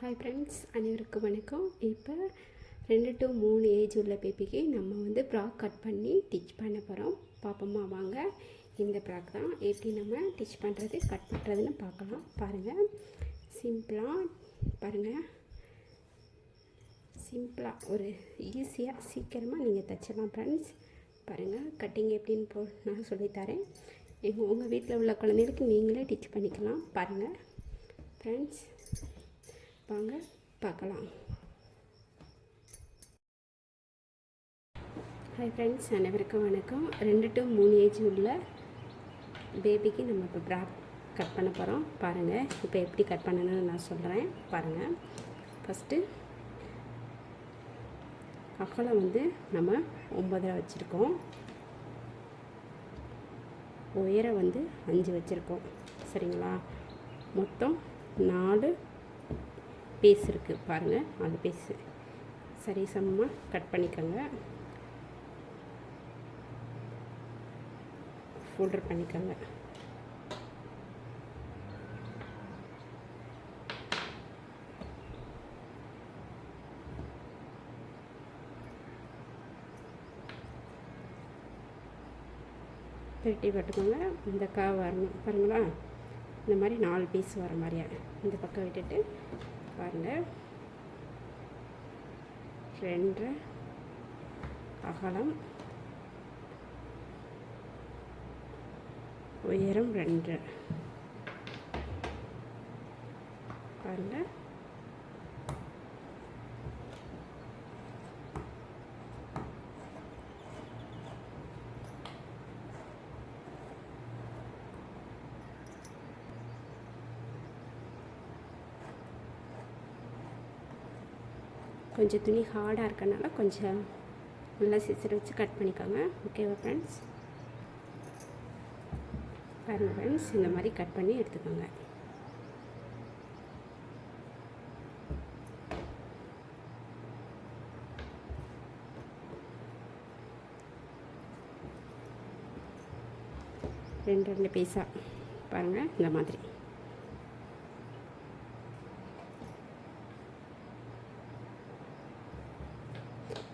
Hi friends, அனைவருக்கும் வணக்கம். இப்போ 2 to 3 ஏஜ் உள்ள பேபிக்கு நம்ம ஃப்ராக் கட் பண்ணி டிச் பண்ண போகிறோம். பார்ப்போமா? வாங்க. இந்த ஃப்ராக் தான் எப்படி நம்ம டிச் பண்ணுறது, கட் பண்ணுறதுன்னு பார்க்கலாம். பாருங்கள், சிம்பிளாக ஒரு ஈஸியாக சீக்கிரமாக நீங்கள் தைச்சலாம் ஃப்ரெண்ட்ஸ். பாருங்கள், கட்டிங் எப்படின்னு நான் சொல்லித்தரேன். உங்கள் வீட்டில் உள்ள குழந்தைகளுக்கு நீங்களே டிச் பண்ணிக்கலாம். பாருங்கள் ஃப்ரெண்ட்ஸ், வாங்க பார்க்கலாம். ஹாய் ஃப்ரெண்ட்ஸ், அனைவருக்கும் வணக்கம். 2 to 3 ஏஜ் உள்ள பேபிக்கு நம்ம இப்போ ஃப்ராக் கட் பண்ண போகிறோம். பாருங்கள், இப்போ எப்படி கட் பண்ணணும்னு நான் சொல்கிறேன். பாருங்கள், ஃபஸ்ட்டு அகலம் நம்ம 9 வச்சுருக்கோம், உயரம் 5 வச்சுருக்கோம். சரிங்களா? மொத்தம் 4 பீஸ் இருக்குது. பாருங்கள், 4 பீஸு சரி சமமாக கட் பண்ணிக்கோங்க. ஃபோல்டர் பண்ணிக்கோங்க. திருட்டி பட்டுக்கோங்க. இந்த வரணும். பாருங்களா, இந்த மாதிரி 4 பீஸ் வர மாதிரியா இந்த பக்கம் விட்டுட்டு பாருங்கள், 2 அகலம், உயரம் 2. பாருங்கள், கொஞ்சம் துணி ஹார்டாக இருக்கனால கொஞ்சம் நல்லா சிசர் வச்சு கட் பண்ணிக்கோங்க. ஓகேவா ஃப்ரெண்ட்ஸ்? பாருங்கள் ஃப்ரெண்ட்ஸ், இந்த மாதிரி கட் பண்ணி எடுத்துக்கோங்க. ரெண்டு பீஸாக பாருங்கள், இந்த மாதிரி.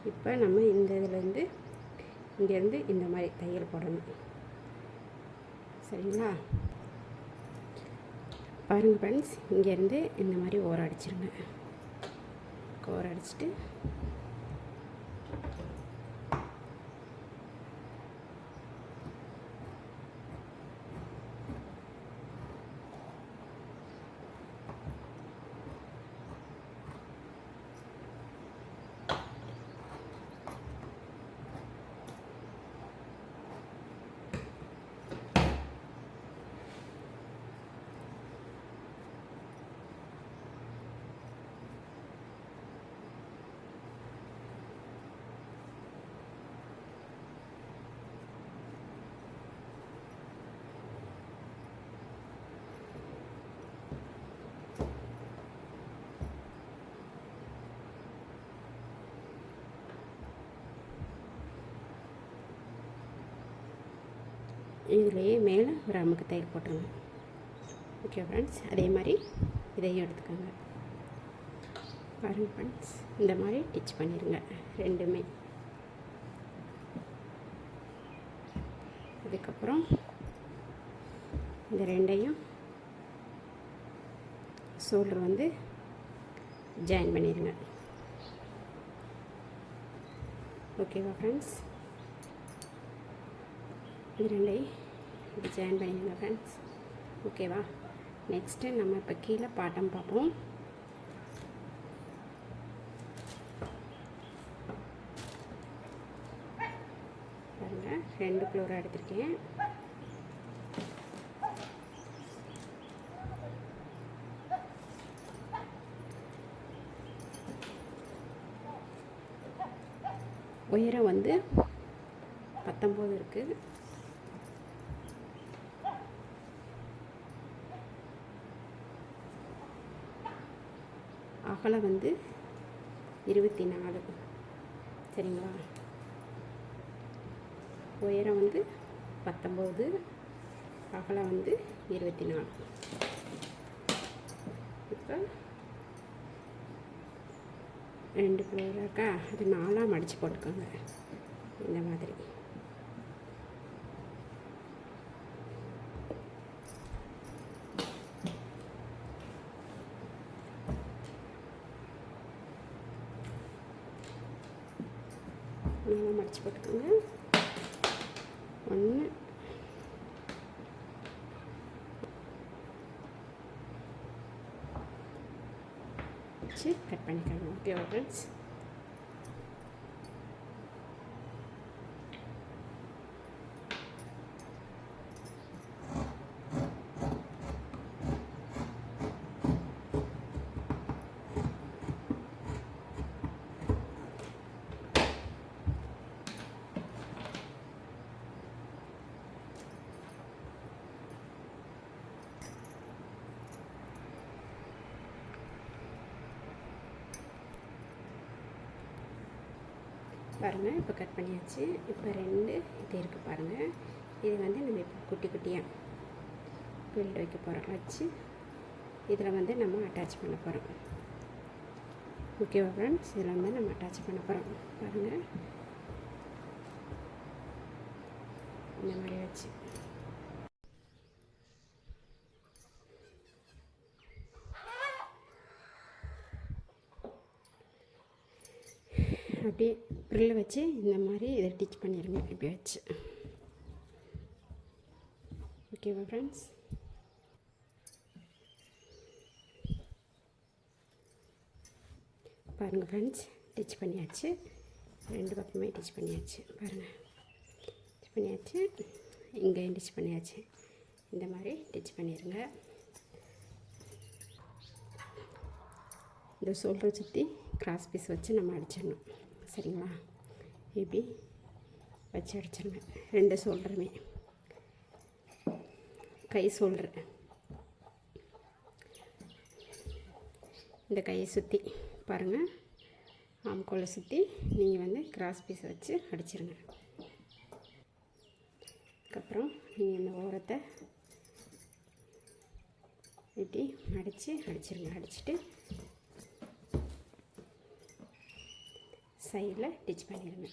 இப்போ நம்ம இந்த இங்கேருந்து இந்த மாதிரி தையல் போடணும். சரிங்களா? பாருங்கள் ஃப்ரெண்ட்ஸ், இங்கேருந்து இந்த மாதிரி ஓரம் அடிச்சிருங்க. ஓரம் அடிச்சுட்டு இதுலேயே மேலே ஒரு அமுக்கு தையல் போட்டுருங்க. ஓகே ஃப்ரெண்ட்ஸ், அதே மாதிரி இதையும் எடுத்துக்கோங்க. பாருங்கள் ஃப்ரெண்ட்ஸ், இந்த மாதிரி டிச் பண்ணிடுங்க ரெண்டுமே. அதுக்கப்புறம் இந்த ரெண்டையும் ஷோல்டர் ஜாயின் பண்ணிடுங்க. ஓகேவா ஃப்ரெண்ட்ஸ்? இது ரெண்டையும் இப்படி ஜாயின் பண்ணிடுங்க ஃப்ரெண்ட்ஸ். ஓகேவா? நெக்ஸ்ட்டு நம்ம இப்போ கீழே பாட்டம் பார்ப்போம். பாருங்கள், 2 ஃப்ளோராக எடுத்திருக்கேன். உயரம் 19 இருக்குது. அகலம் 24. சரிங்களா? உயரம் 19, அகலம் 24. இப்போ 2 ஃப்ளோர் இருக்கா, அது 4ஆக மடித்து போட்டுக்கோங்க. இந்த மாதிரி மடித்து போட்டுக்கோங்க. 1 வச்சு கட் பண்ணிக்கோங்க. ஓகேவா ஃப்ரெண்ட்ஸ்? பாருங்கள், இப்போ கட் பண்ணியாச்சு. இப்போ 2 இது இருக்குது பாருங்கள். இது வந்து நம்ம இப்போ குட்டி குட்டியாக பில்ட் வைக்க போகிறோம். வச்சு இதில் வந்து நம்ம அட்டாச் பண்ண போகிறோம். ஓகேவா ஃப்ரெண்ட்ஸ்? இதில் வந்து நம்ம அட்டாச் பண்ண போகிறோம். பாருங்கள், இந்த மாதிரி வச்சு அப்படியே ப்ரில்லை வச்சு இந்த மாதிரி இதை டிச் பண்ணிடுங்க. இப்படி வச்சு ஓகேவா ஃப்ரெண்ட்ஸ்? பாருங்கள் ஃப்ரெண்ட்ஸ், டிச் பண்ணியாச்சு. 2 பக்கமே டிச் பண்ணியாச்சு. பாருங்கள், டிச் பண்ணியாச்சு. இங்கேயும் டிச் பண்ணியாச்சு. இந்த மாதிரி டிச் பண்ணிடுங்க. இந்த ஷோல்டரை சுற்றி கிராஸ் பீஸ் வச்சு நம்ம அடிச்சிடணும். சரிங்களா? இப்படி வச்சு அடிச்சிருங்க. 2 ஷோல்டருமே. கை ஷோல்டரு இந்த கையை சுற்றி பாருங்கள், ஆம்கோலை சுற்றி நீங்கள் வந்து கிராஸ் பீஸ் வச்சு அடிச்சிருங்க. அதுக்கப்புறம் நீங்கள் இந்த ஓரத்தை இப்படி அடிச்சிருங்க. அடிச்சுட்டு சைடில் டிச் பண்ணிடுங்க.